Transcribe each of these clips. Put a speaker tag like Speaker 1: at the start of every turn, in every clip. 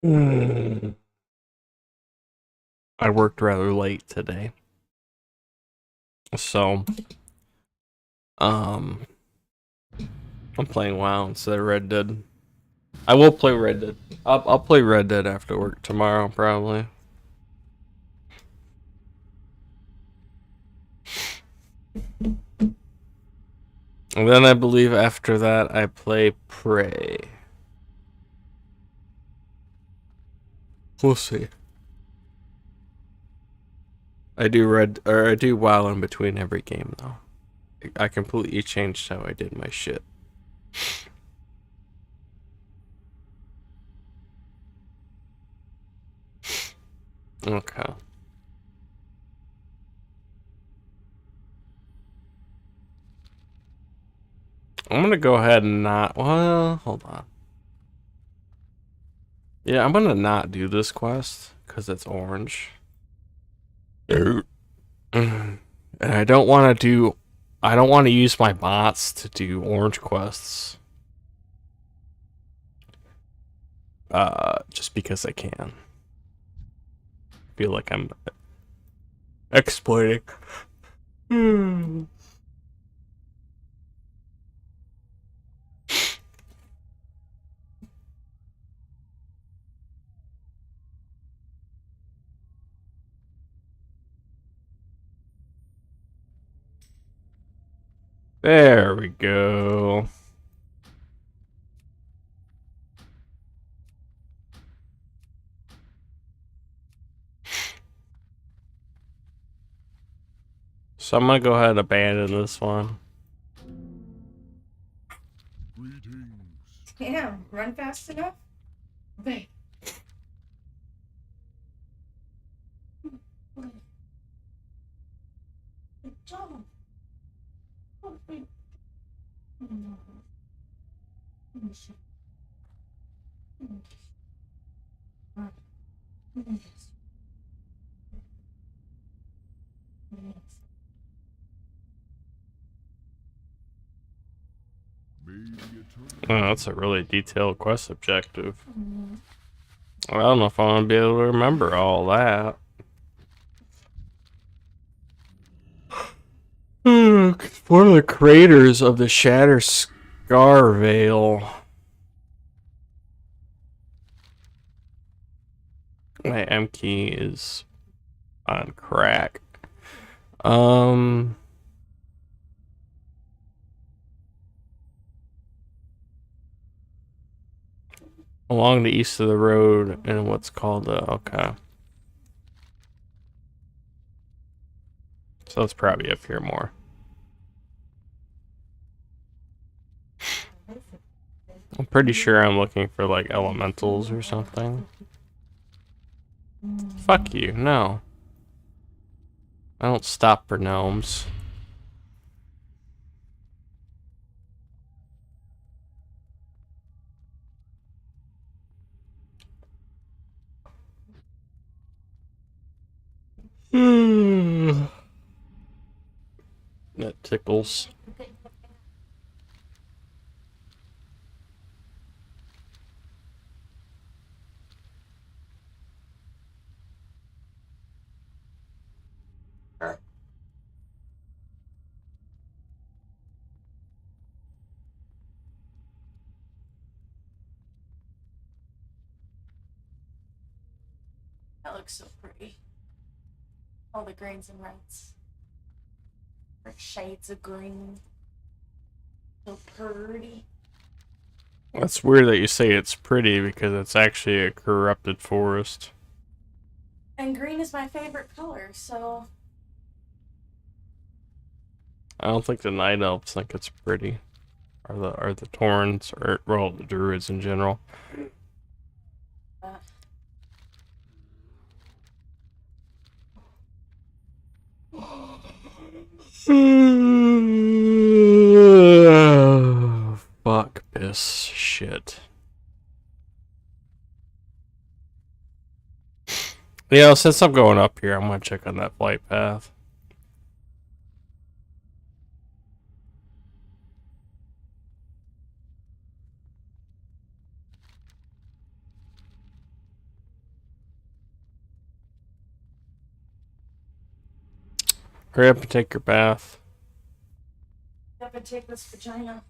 Speaker 1: Hmm. I worked rather late today, so um, I'm playing WoW instead of Red Dead. I will play Red Dead. I'll play Red Dead after work tomorrow, probably. And then I believe after that I play Prey. We'll see. I do WoW in between every game though. I completely changed how I did my shit. Okay. I'm gonna go ahead and not. Well, hold on. Yeah, I'm gonna not do this quest because it's orange. And I don't want to do. I don't want to use my bots to do orange quests. Just because I can. Feel like I'm exploiting. Hmm. There we go. So I'm gonna go ahead and abandon this one.
Speaker 2: Damn, run fast enough? Wait. Good job.
Speaker 1: Oh, that's a really detailed quest objective. I don't know if I'm gonna be able to remember all that. One of the creators of the Shatter Scar Veil. My M key is on crack. Um, Along the east of the road in what's called the okay. So it's probably up here more. I'm pretty sure I'm looking for like elementals or something. Fuck you, no. I don't stop for gnomes. That tickles.
Speaker 2: That looks so pretty. All the greens and reds. Or shades of green. So pretty.
Speaker 1: That's weird that you say it's pretty because it's actually a corrupted forest.
Speaker 2: And green is my favorite color, so.
Speaker 1: I don't think the night elves think it's pretty. Or the Torrens, or well, the druids in general.
Speaker 2: Uh,
Speaker 1: Fuck this shit. Yeah, since I'm going up here, I'm gonna check on that flight path. Hurry up and take your bath.
Speaker 2: Up and take this vagina.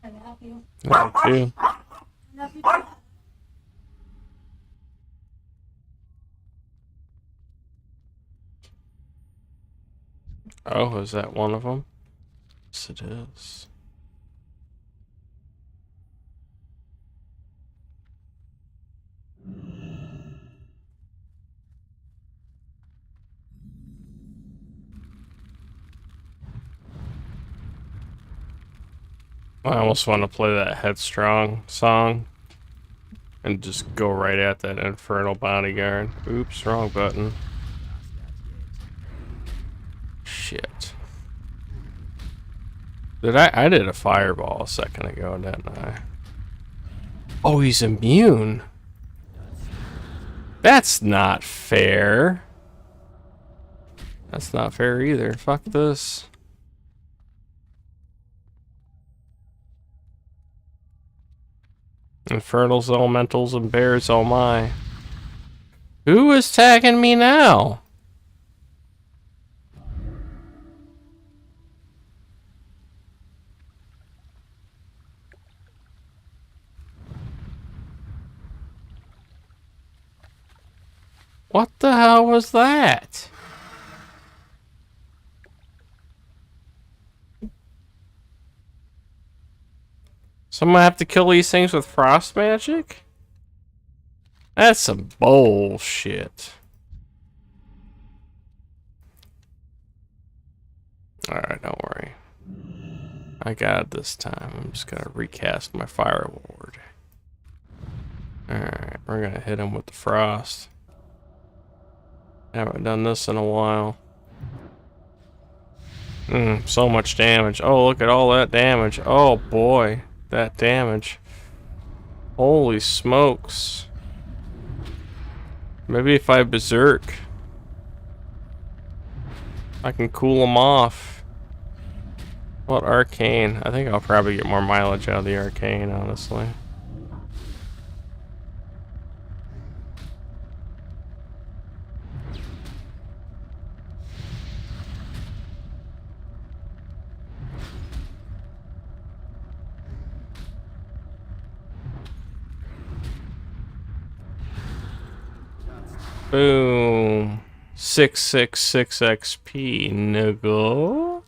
Speaker 2: I love you.
Speaker 1: Love you too.
Speaker 2: I love you too.
Speaker 1: Oh, is that one of them? Yes, it is. I almost want to play that Headstrong song and just go right at that infernal bodyguard. Oops, wrong button. Shit. I did a fireball a second ago, didn't I? Oh, he's immune. That's not fair. That's not fair either. Fuck this. Infernals, elementals, and bears, oh my. Who is tagging me now? What the hell was that? So I'm gonna have to kill these things with frost magic? That's some bullshit. Alright, don't worry. I got it this time. I'm just gonna recast my fire ward. Alright, we're gonna hit him with the frost. Haven't done this in a while. So much damage. Oh, look at all that damage. Oh boy, that damage. Holy smokes. Maybe if I berserk, I can cool them off. What arcane? I think I'll probably get more mileage out of the arcane, honestly. Boom. 666 XP, nigga.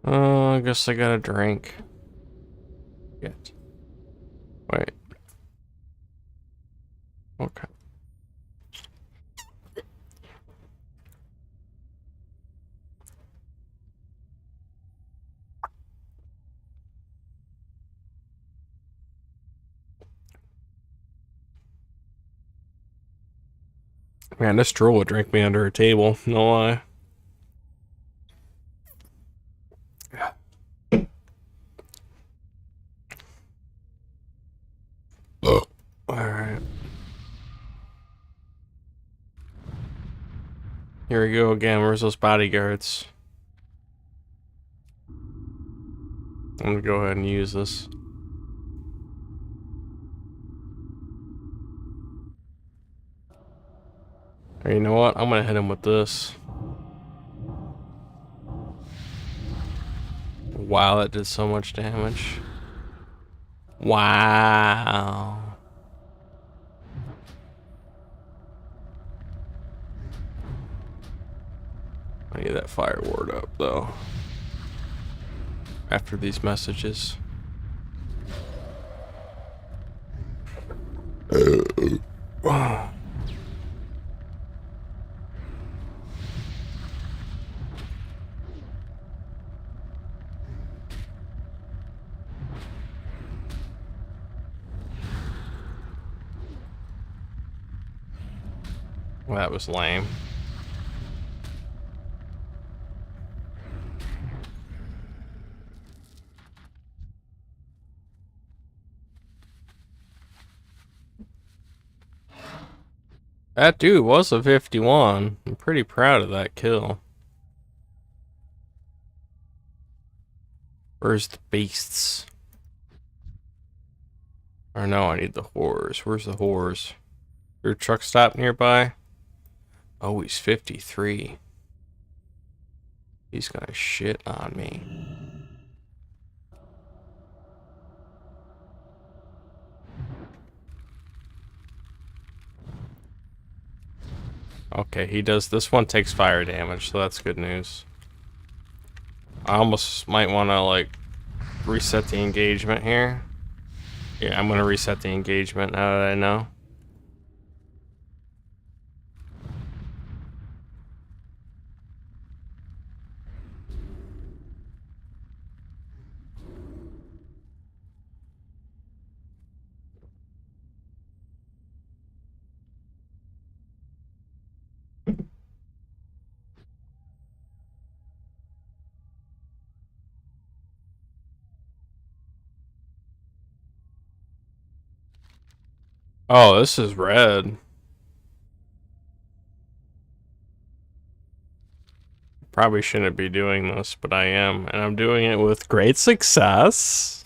Speaker 1: I guess I got a drink. Yet. Wait. Okay. Man, this troll would drink me under a table. No lie. Alright. Here we go again. Where's those bodyguards? I'm gonna go ahead and use this. Or you know what? I'm gonna hit him with this. Wow, that did so much damage. Wow. I need that fire ward up though. After these messages. Well, that was lame. That dude was a 51. I'm pretty proud of that kill. Where's the beasts? Or no, I need the whores. Where's the whores? Is there a truck stop nearby? Oh, he's 53. He's gonna shit on me. Okay, he does. This one takes fire damage, so that's good news. I almost might want to, like, reset the engagement here. Yeah, I'm gonna reset the engagement now that I know. Oh, this is red. Probably shouldn't be doing this, but I am, and I'm doing it with great success.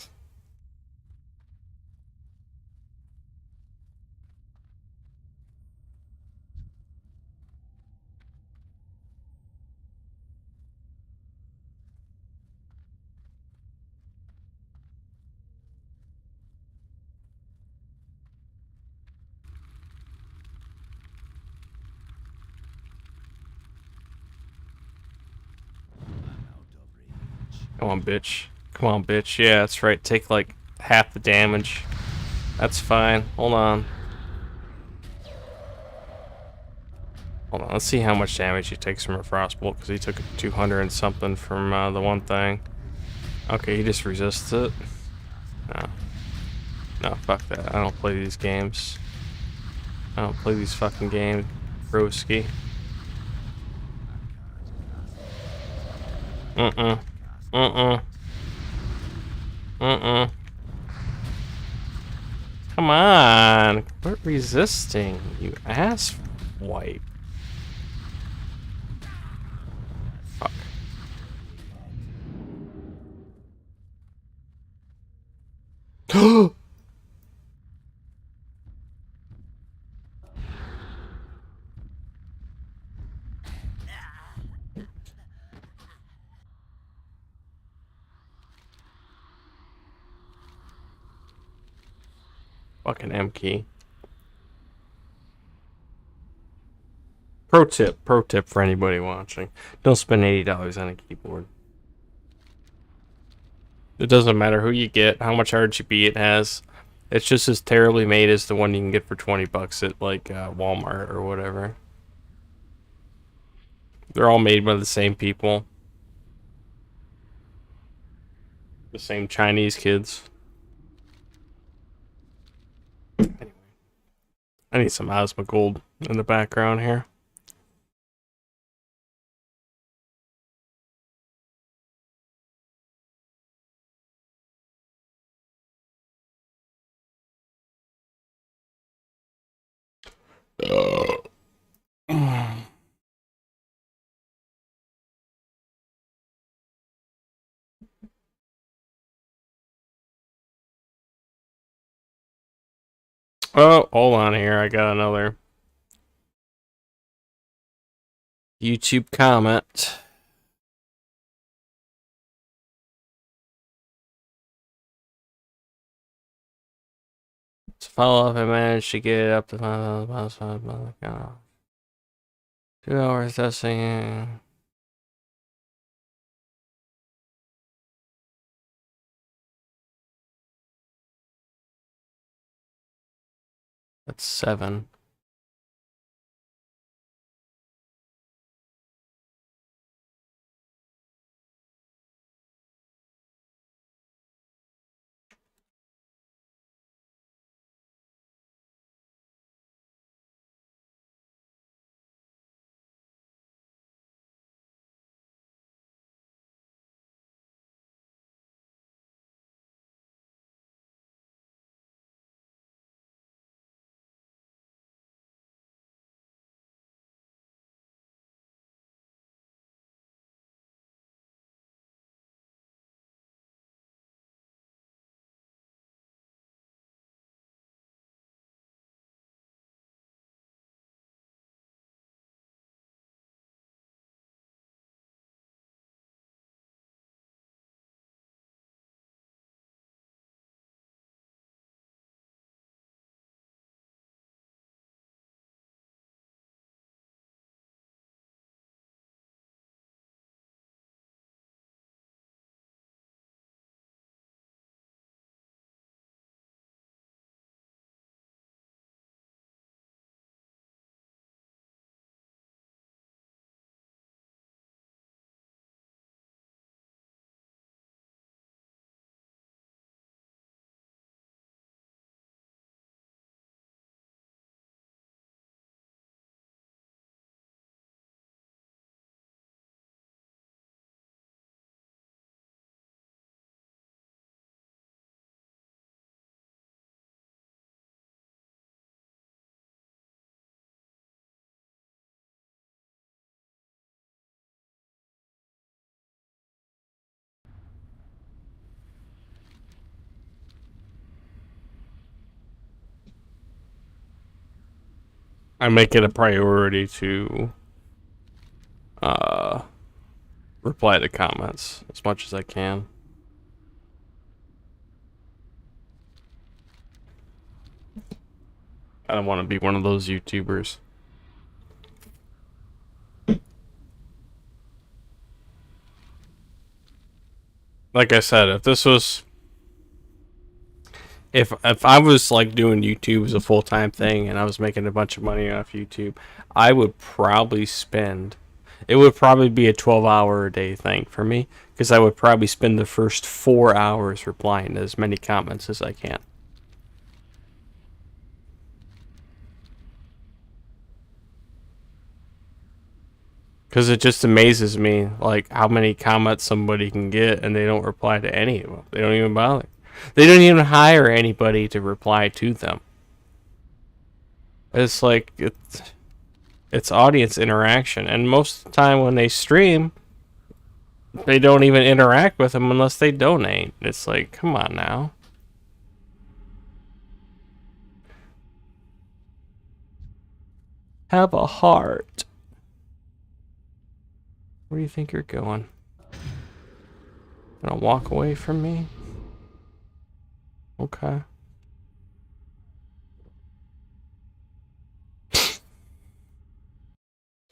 Speaker 1: Come on, bitch. Come on, bitch. Yeah, that's right. Take like half the damage. That's fine. Hold on. Hold on. Let's see how much damage he takes from a frostbolt, because he took 200 and something from the one thing. Okay, he just resists it. No. No, fuck that. I don't play these games. I don't play these fucking games, broski. Mm-mm. Mm-mm. Mm-mm. Come on. Quit resisting, you ass wipe. Fuck. Fucking M key. Pro tip for anybody watching. Don't spend $80 on a keyboard. It doesn't matter who you get, how much RGB it has. It's just as terribly made as the one you can get for 20 bucks at like Walmart or whatever. They're all made by the same people. The same Chinese kids. Anyway, I need some Osmogold in the background here. Oh, hold on here. I got another YouTube comment. To follow up, I managed to get up to 2 hours testing. That's 7. I make it a priority to reply to comments as much as I can. I don't want to be one of those YouTubers. Like I said, if this was... If I was like doing YouTube as a full-time thing and I was making a bunch of money off YouTube, I would probably spend... It would probably be a 12-hour a day thing for me, because I would probably spend the first 4 hours replying to as many comments as I can. Because it just amazes me, like, how many comments somebody can get and they don't reply to any of them. They don't even bother. They don't even hire anybody to reply to them. It's like, it's audience interaction. And most of the time when they stream, they don't even interact with them unless they donate. It's like, come on now. Have a heart. Where do you think you're going? Gonna walk away from me? Okay.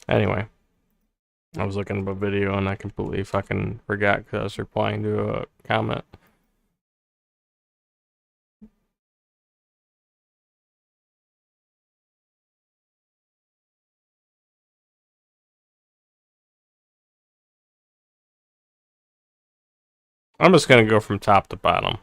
Speaker 1: Anyway. I was looking at a video and I completely fucking forgot because I was replying to a comment. I'm just gonna go from top to bottom.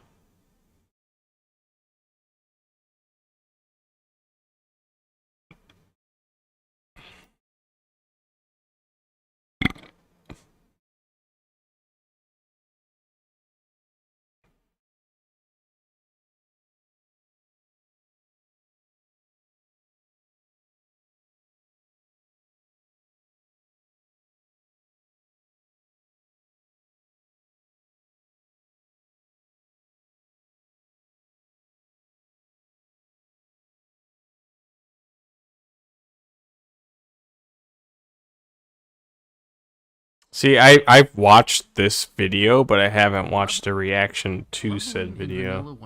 Speaker 1: See, I've watched this video, but I haven't watched a reaction to said video.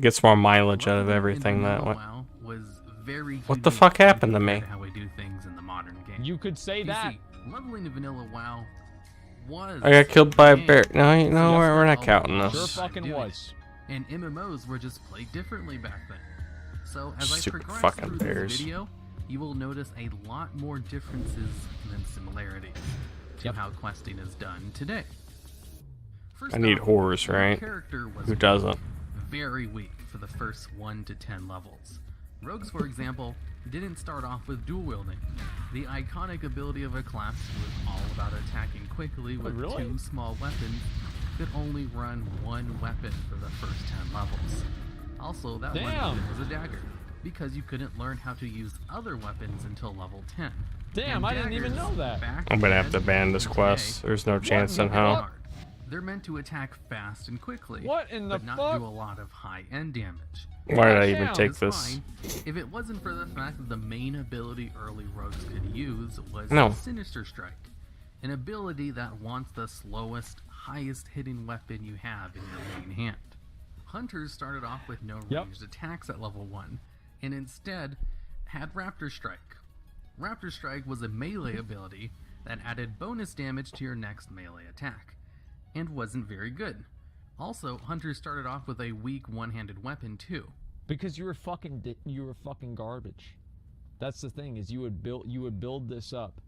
Speaker 1: Gets more mileage out of everything that way. What the fuck happened to me?
Speaker 3: You could say that.
Speaker 4: Leveling in vanilla WoW was...
Speaker 1: I got killed by a bear. No, no, we're not counting
Speaker 3: Sure
Speaker 1: this.
Speaker 3: fucking was.
Speaker 4: And MMOs were just played differently back then. So as
Speaker 1: Stupid
Speaker 4: I progress
Speaker 1: fucking
Speaker 4: through
Speaker 1: bears.
Speaker 4: this video, you will notice a lot more differences than similarities to how questing is done today. First
Speaker 1: I need
Speaker 4: off,
Speaker 1: horrors,
Speaker 4: your
Speaker 1: right?
Speaker 4: character was
Speaker 1: Who doesn't?
Speaker 4: very weak for the first 1 to 10 levels. Rogues, for example, didn't start off with dual wielding. The iconic ability of a class was all about attacking quickly with
Speaker 3: really?
Speaker 4: 2 small weapons that only run 1 weapon for the first 10 levels. Also, that one weapon was a dagger, because you couldn't learn how to use other weapons until level 10.
Speaker 3: Damn,
Speaker 4: And
Speaker 3: I didn't even know that.
Speaker 1: I'm gonna have to ban this quest. There's no chance in hell.
Speaker 4: They're meant to attack fast and quickly,
Speaker 3: What in the
Speaker 4: but not
Speaker 3: fuck?
Speaker 4: do a lot of high-end damage.
Speaker 1: Why did I even
Speaker 3: Damn,
Speaker 1: take
Speaker 4: It's
Speaker 1: this?
Speaker 4: fine if it wasn't for the fact that the main ability early rogues could use was
Speaker 1: No.
Speaker 4: Sinister Strike, an ability that wants the slowest, highest hitting weapon you have in your main hand. Hunters started off with no ranged attacks at level 1, and instead had Raptor Strike. Raptor Strike was a melee ability that added bonus damage to your next melee attack, and wasn't very good. Also, Hunters started off with a weak one-handed weapon too.
Speaker 3: Because you were fucking garbage. That's the thing, is you would build this up,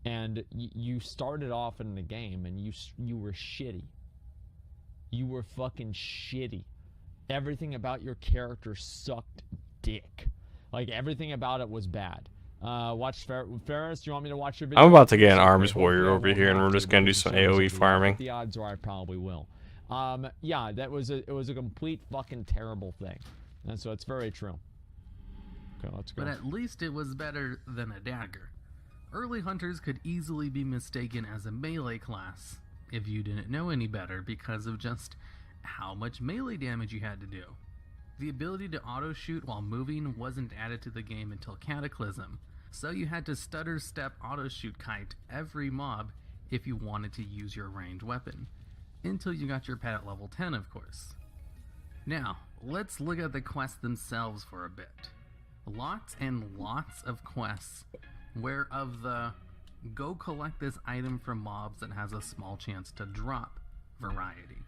Speaker 3: and you started off in the game and you were shitty. You were fucking shitty. Everything about your character sucked dick. Like, everything about it was bad. Watch Ferris, do you want me to watch your video?
Speaker 1: I'm about to get an arms warrior over here, and we're just gonna do some AoE farming.
Speaker 3: The odds are I probably will. Yeah, it was a complete fucking terrible thing, and so it's very true. Okay, let's go.
Speaker 4: But at least it was better than a dagger. Early hunters could easily be mistaken as a melee class if you didn't know any better because of just how much melee damage you had to do. The ability to auto-shoot while moving wasn't added to the game until Cataclysm, so you had to stutter step auto-shoot kite every mob if you wanted to use your ranged weapon. Until you got your pet at level 10, of course. Now, let's look at the quests themselves for a bit. Lots and lots of quests where of the go collect this item from mobs that has a small chance to drop variety.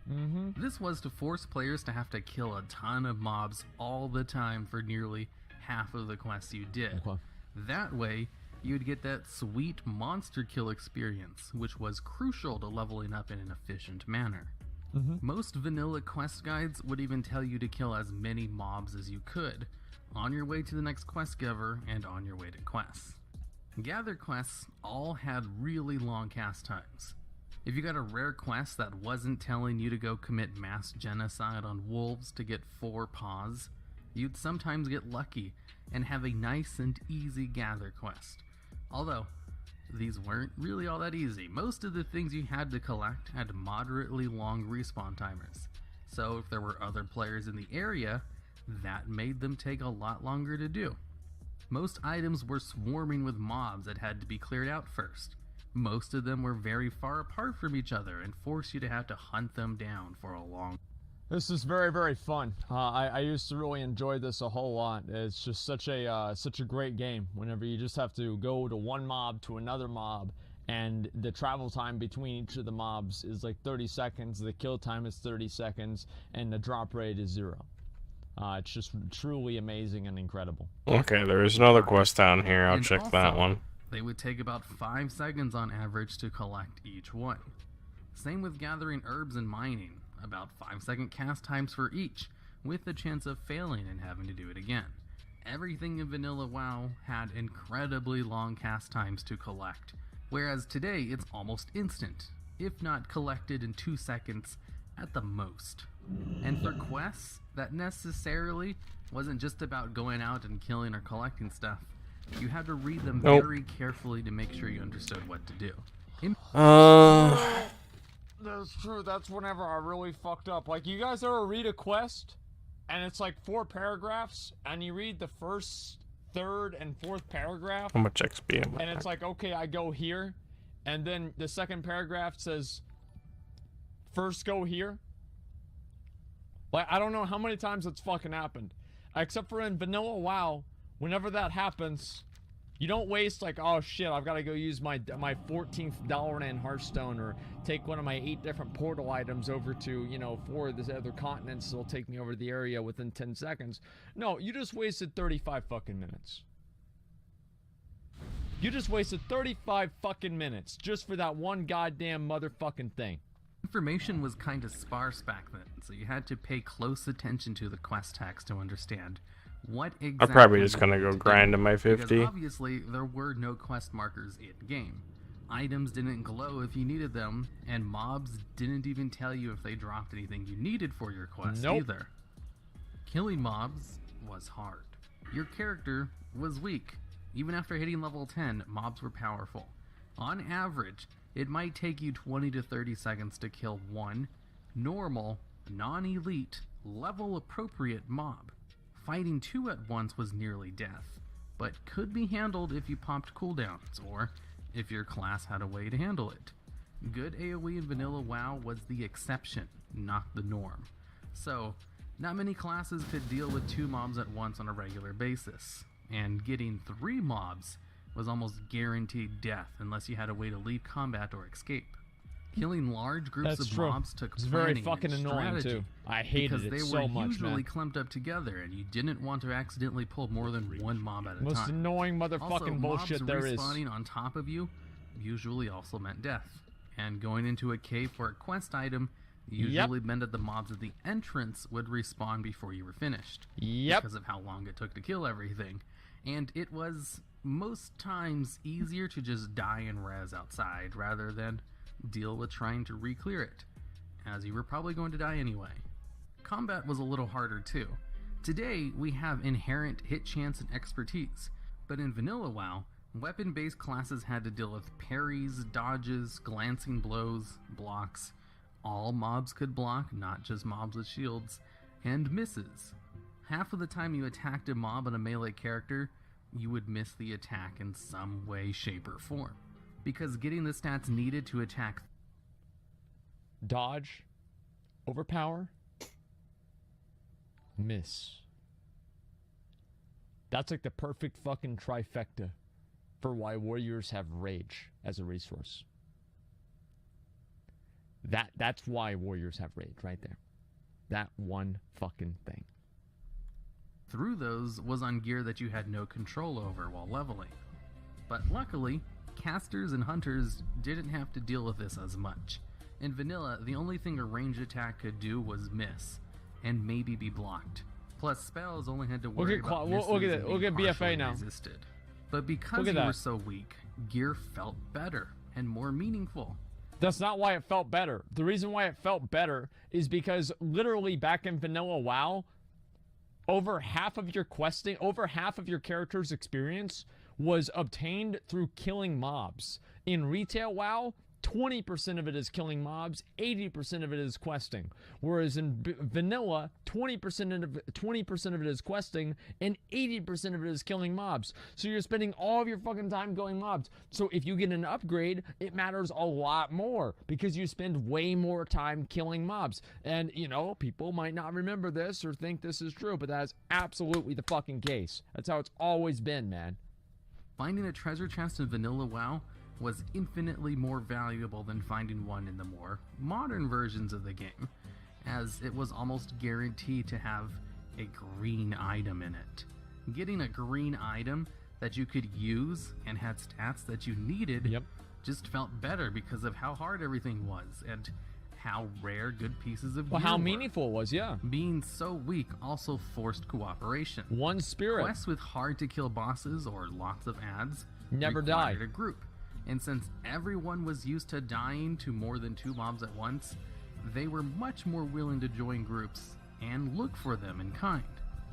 Speaker 4: This was to force players to have to kill a ton of mobs all the time for nearly half of the quests you did.
Speaker 3: Okay.
Speaker 4: That way, you'd get that sweet monster kill experience, which was crucial to leveling up in an efficient manner. Most vanilla quest guides would even tell you to kill as many mobs as you could, on your way to the next quest giver and on your way to quests. Gather quests all had really long cast times. If you got a rare quest that wasn't telling you to go commit mass genocide on wolves to get 4 paws, you'd sometimes get lucky and have a nice and easy gather quest. Although, these weren't really all that easy. Most of the things you had to collect had moderately long respawn timers, so if there were other players in the area, that made them take a lot longer to do. Most items were swarming with mobs that had to be cleared out first. Most of them were very far apart from each other and forced you to have to hunt them down for a long.
Speaker 3: This is very, very fun. I used to really enjoy this a whole lot. It's just such a great game. Whenever you just have to go to one mob to another mob, and the travel time between each of the mobs is like 30 seconds. The kill time is 30 seconds, and the drop rate is 0. It's just truly amazing and incredible.
Speaker 1: Okay, there is another quest down here. I'll
Speaker 4: And
Speaker 1: check
Speaker 4: also,
Speaker 1: that one.
Speaker 4: They would take about 5 seconds on average to collect each one. Same with gathering herbs and mining, about 5-second cast times for each, with the chance of failing and having to do it again. Everything in Vanilla WoW had incredibly long cast times to collect, whereas today it's almost instant, if not collected in 2 seconds at the most. And for quests, that necessarily wasn't just about going out and killing or collecting stuff. You had to read them very carefully to make sure you understood what to do.
Speaker 3: That's true. That's whenever I really fucked up. Like, you guys ever read a quest, and it's like 4 paragraphs, and you read the first, 3rd, and 4th paragraph,
Speaker 1: How much XP am I?
Speaker 3: and it's like, okay, I go here, and then the 2nd paragraph says, first go here. Like, I don't know how many times it's fucking happened. Except for in Vanilla WoW, whenever that happens, you don't waste like, oh shit, I've got to go use my 14th Dalaran in Hearthstone, or take one of my 8 different portal items over to, you know, 4 of the other continents. It'll take me over to the area within 10 seconds. No, you just wasted 35 fucking minutes. You just wasted 35 fucking minutes just for that one goddamn motherfucking thing.
Speaker 4: Information was kind of sparse back then, so you had to pay close attention to the quest text to understand what exactly.
Speaker 1: I'm probably just gonna go
Speaker 4: you
Speaker 1: grind
Speaker 4: do,
Speaker 1: to my 50.
Speaker 4: Because obviously there were no quest markers in game. Items didn't glow if you needed them, and mobs didn't even tell you if they dropped anything you needed for your quest either. Killing mobs was hard. Your character was weak. Even after hitting level 10, mobs were powerful. On average, it might take you 20 to 30 seconds to kill one normal, non-elite, level-appropriate mob. Fighting 2 at once was nearly death, but could be handled if you popped cooldowns, or if your class had a way to handle it. Good AoE in Vanilla WoW was the exception, not the norm. So, not many classes could deal with 2 mobs at once on a regular basis, and getting 3 mobs was almost guaranteed death unless you had a way to leave combat or escape. Killing large groups of mobs took
Speaker 3: it's
Speaker 4: planning
Speaker 3: very fucking
Speaker 4: and
Speaker 3: annoying
Speaker 4: strategy,
Speaker 3: too. I hated it so much,
Speaker 4: because they were usually
Speaker 3: man.
Speaker 4: clumped up together, and you didn't want to accidentally pull more than 1 mob at a
Speaker 3: Most
Speaker 4: time.
Speaker 3: annoying motherfucking
Speaker 4: Also,
Speaker 3: bullshit
Speaker 4: mobs
Speaker 3: there is.
Speaker 4: respawning on top of you usually also meant death, and going into a cave for a quest item usually meant that the mobs at the entrance would respawn before you were finished, because of how long it took to kill everything. And it was most times easier to just die and res outside rather than deal with trying to re-clear it, as you were probably going to die anyway. Combat was a little harder too. Today we have inherent hit chance and expertise, but in Vanilla WoW, weapon-based classes had to deal with parries, dodges, glancing blows, blocks. All mobs could block, not just mobs with shields, and misses. Half of the time you attacked a mob on a melee character, you would miss the attack in some way, shape, or form. Because getting the stats needed to attack
Speaker 3: Dodge, overpower, miss. That's like the perfect fucking trifecta for why warriors have rage as a resource. That's why warriors have rage right there. That one fucking thing.
Speaker 4: through those was on gear that you had no control over while leveling. But luckily, casters and hunters didn't have to deal with this as much. In vanilla, the only thing a ranged attack could do was miss, and maybe be blocked. Plus, spells only had to worry about misses
Speaker 3: we'll
Speaker 4: and
Speaker 3: get
Speaker 4: being
Speaker 3: BFA
Speaker 4: partially
Speaker 3: now.
Speaker 4: resisted. But because you were so weak, gear felt better and more meaningful.
Speaker 3: That's not why it felt better. The reason why it felt better is because literally back in vanilla WoW, over half of your questing, over half of your character's experience was obtained through killing mobs. In retail WoW, 20% of it is killing mobs, 80% of it is questing. Whereas in vanilla, 20% of it is questing, and 80% of it is killing mobs. So you're spending all of your fucking time killing mobs. So if you get an upgrade, it matters a lot more because you spend way more time killing mobs. And, you know, people might not remember this or think this is true, but that is absolutely the fucking case. That's how it's always been, man.
Speaker 4: Finding a treasure chest in vanilla WoW was infinitely more valuable than finding one in the more modern versions of the game, as it was almost guaranteed to have a green item in it. Getting a green item that you could use and had stats that you needed just felt better because of how hard everything was and how rare good pieces of gear
Speaker 3: how
Speaker 4: were.
Speaker 3: meaningful it was, yeah.
Speaker 4: Being so weak also forced cooperation.
Speaker 3: One spirit.
Speaker 4: Quests with hard to kill bosses or lots of ads
Speaker 3: never
Speaker 4: required
Speaker 3: died.
Speaker 4: a group. And since everyone was used to dying to more than 2 mobs at once, they were much more willing to join groups and look for them in kind.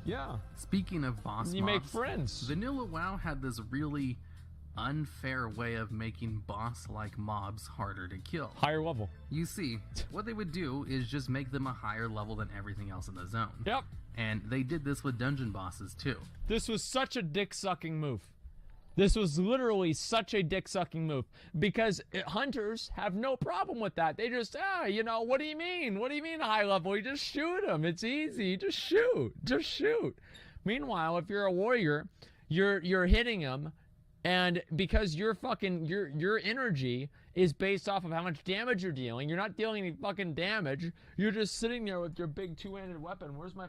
Speaker 3: Yeah.
Speaker 4: Speaking of boss
Speaker 3: you
Speaker 4: mobs,
Speaker 3: make friends.
Speaker 4: vanilla WoW had this really unfair way of making boss-like mobs harder to kill.
Speaker 3: Higher level.
Speaker 4: You see, what they would do is just make them a higher level than everything else in the zone.
Speaker 3: Yep.
Speaker 4: And they did this with dungeon bosses too.
Speaker 3: This was such a dick-sucking move. This was literally such a dick-sucking move because hunters have no problem with that. They just, you know, what do you mean? What do you mean high level? You just shoot them. It's easy. Just shoot. Just shoot. Meanwhile, if you're a warrior, you're hitting them, and because your energy is based off of how much damage you're dealing, you're not dealing any fucking damage. You're just sitting there with your big two-handed weapon. Where's my...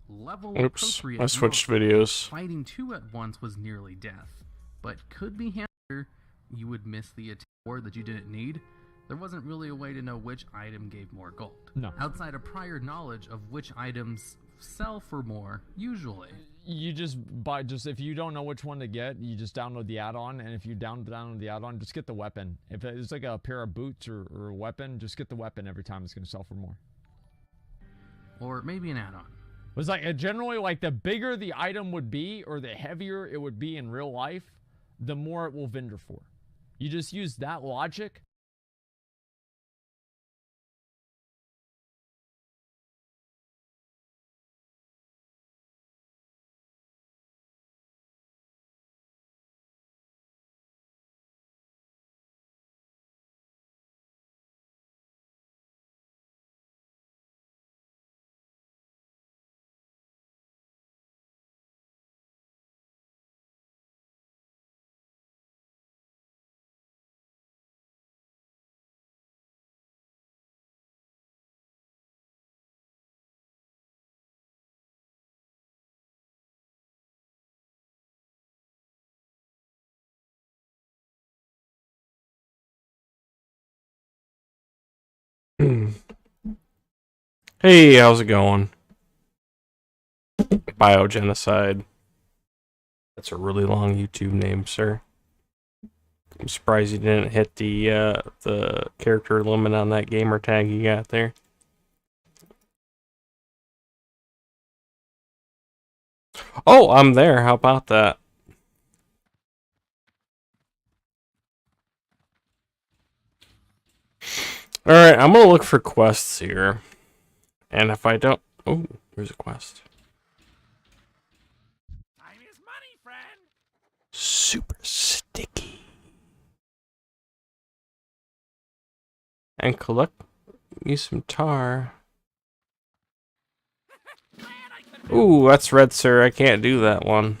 Speaker 4: Level
Speaker 1: Oops,
Speaker 4: appropriate
Speaker 1: I switched
Speaker 4: mobs.
Speaker 1: videos.
Speaker 4: Fighting 2 at once was nearly death, but could be handled. You would miss the attack that you didn't need. There wasn't really a way to know which item gave more gold.
Speaker 3: No.
Speaker 4: Outside of prior knowledge of which items sell for more, usually.
Speaker 3: You just buy, if you don't know which one to get, you just download the add-on, and if you download the add-on, just get the weapon. If it's like a pair of boots or a weapon, just get the weapon every time. It's going to sell for more.
Speaker 4: Or maybe an add-on.
Speaker 3: It was like generally, like, the bigger the item would be or the heavier it would be in real life, the more it will vendor for. You just use that logic.
Speaker 1: Hey, how's it going? Biogenocide. That's a really long YouTube name, sir. I'm surprised you didn't hit the character limit on that gamer tag you got there. Oh, I'm there. How about that? Alright, I'm gonna look for quests here. And if I don't... Oh, here's a quest.
Speaker 5: Time is money, friend.
Speaker 1: Super sticky. And collect me some tar. Ooh, that's red, sir. I can't do that one.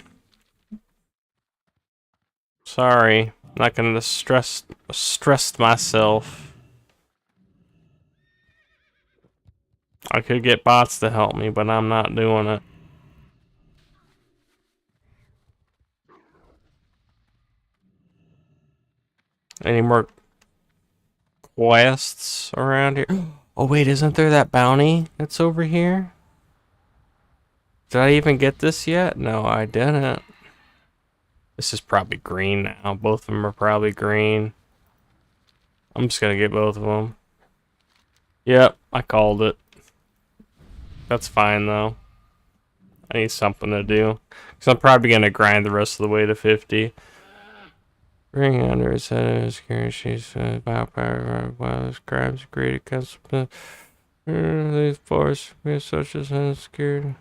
Speaker 1: Sorry. Not gonna stress myself. I could get bots to help me, but I'm not doing it. Any more quests around here? Oh wait, isn't there that bounty that's over here? Did I even get this yet? No, I didn't. This is probably green now. Both of them are probably green. I'm just gonna get both of them. Yep, I called it. That's fine though. I need something to do. Because I'm probably gonna grind the rest of the way to 50. Ring under his head is scared. She's power while his crimes created consequence. These force be such as unscared.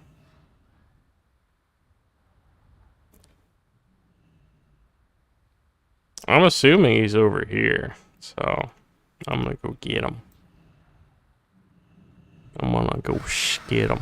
Speaker 1: I'm assuming he's over here, so I'm gonna go get him. I'm gonna go get him.